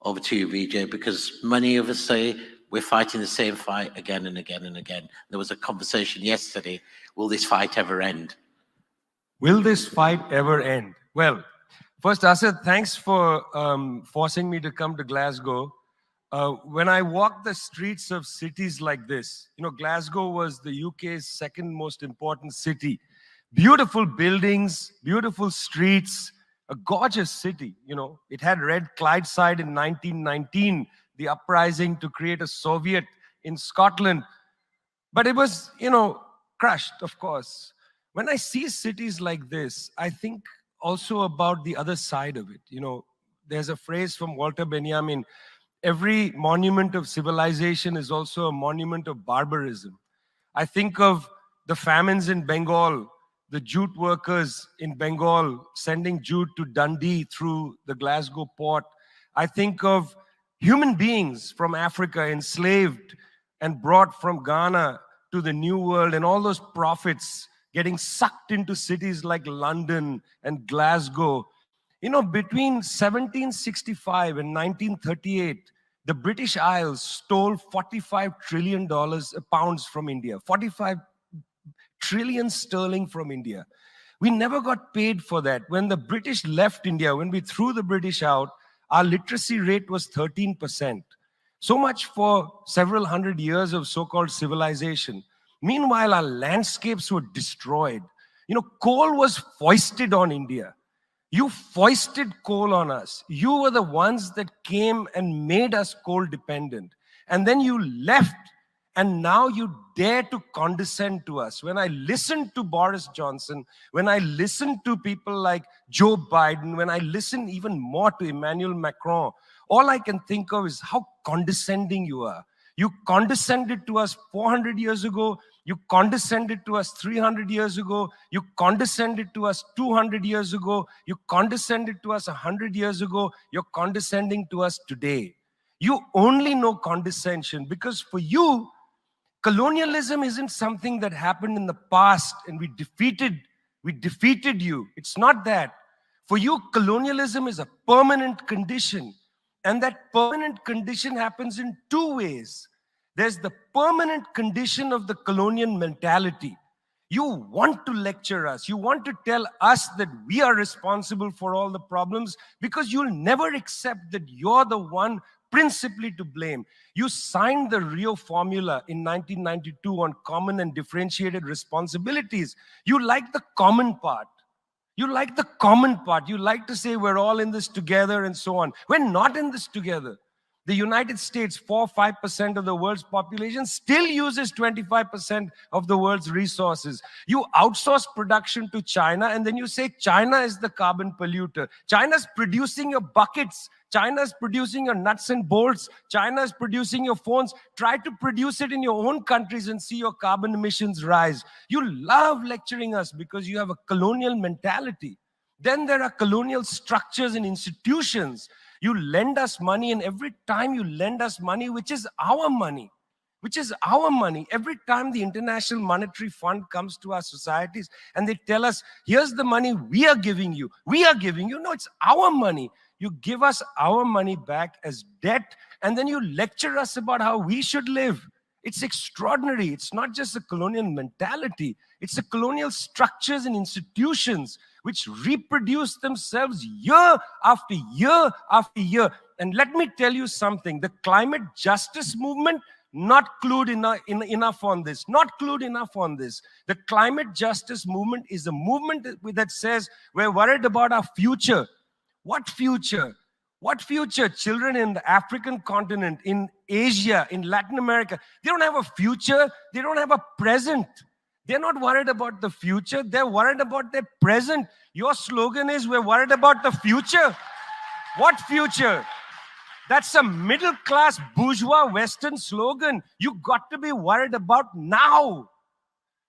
Over to you, Vijay, because many of us say we're fighting the same fight again and again and again. There was a conversation yesterday, will this fight ever end? Will this fight ever end? Well, first, Asad, thanks for forcing me to come to Glasgow. When I walk the streets of cities like this, Glasgow was the UK's second most important city. Beautiful buildings, beautiful streets, a gorgeous city. It had Red Clydeside in 1919, the uprising to create a Soviet in Scotland. But it was, crushed, of course. When I see cities like this, I think also about the other side of it. There's a phrase from Walter Benjamin: every monument of civilization is also a monument of barbarism. I think of the famines in Bengal, the jute workers in Bengal sending jute to Dundee through the Glasgow port. I think of human beings from Africa enslaved and brought from Ghana to the New World, and all those prophets getting sucked into cities like London and Glasgow. Between 1765 and 1938, the British Isles stole $45 trillion pounds from India, 45 trillion sterling from India. We never got paid for that. When the British left India, when we threw the British out, our literacy rate was 13%. So much for several hundred years of so-called civilization. Meanwhile, our landscapes were destroyed. Coal was foisted on India. You foisted coal on us. You were the ones that came and made us coal dependent. And then you left, and now you dare to condescend to us. When I listen to Boris Johnson, when I listen to people like Joe Biden, when I listen even more to Emmanuel Macron, all I can think of is how condescending you are. You condescended to us 400 years ago. You condescended to us 300 years ago. You condescended to us 200 years ago. You condescended to us 100 years ago. You're condescending to us today. You only know condescension because for you, colonialism isn't something that happened in the past and we defeated you. It's not that. For you, colonialism is a permanent condition. And that permanent condition happens in two ways. There's the permanent condition of the colonial mentality. You want to lecture us. You want to tell us that we are responsible for all the problems because you'll never accept that you're the one principally to blame. You signed the Rio Formula in 1992 on common and differentiated responsibilities. You like the common part. You like the common part. You like to say we're all in this together and so on. We're not in this together. The United States, 4-5% of the world's population, still uses 25% of the world's resources. You outsource production to China, and then you say China is the carbon polluter. China's producing your buckets. China's producing your nuts and bolts. China's producing your phones. Try to produce it in your own countries and see your carbon emissions rise. You love lecturing us because you have a colonial mentality. Then there are colonial structures and institutions. You lend us money, and every time you lend us money, which is our money, every time the International Monetary Fund comes to our societies and they tell us, here's the money we are giving you. No, it's our money. You give us our money back as debt, and then you lecture us about how we should live. It's extraordinary. It's not just a colonial mentality. It's a colonial structures and institutions which reproduce themselves year after year after year. And let me tell you something. The climate justice movement, not clued enough on this. The climate justice movement is a movement that says we're worried about our future. What future? What future? Children in the African continent, in Asia, in Latin America, they don't have a future. They don't have a present. They're not worried about the future. They're worried about their present. Your slogan is, we're worried about the future. What future? That's a middle-class bourgeois Western slogan. You got to be worried about now.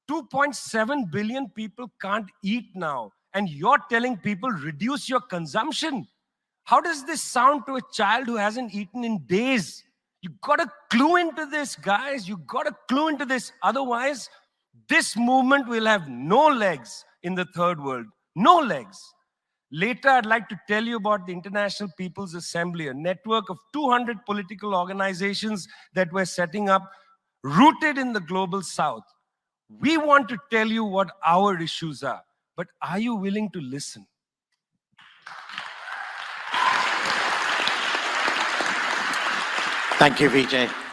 2.7 billion people can't eat now. And you're telling people, reduce your consumption. How does this sound to a child who hasn't eaten in days? You got to clue into this, guys. You got to clue into this. Otherwise, this movement will have no legs in the third world. No legs. Later, I'd like to tell you about the International People's Assembly, a network of 200 political organizations that we're setting up, rooted in the global south. We want to tell you what our issues are, but are you willing to listen? Thank you, Vijay.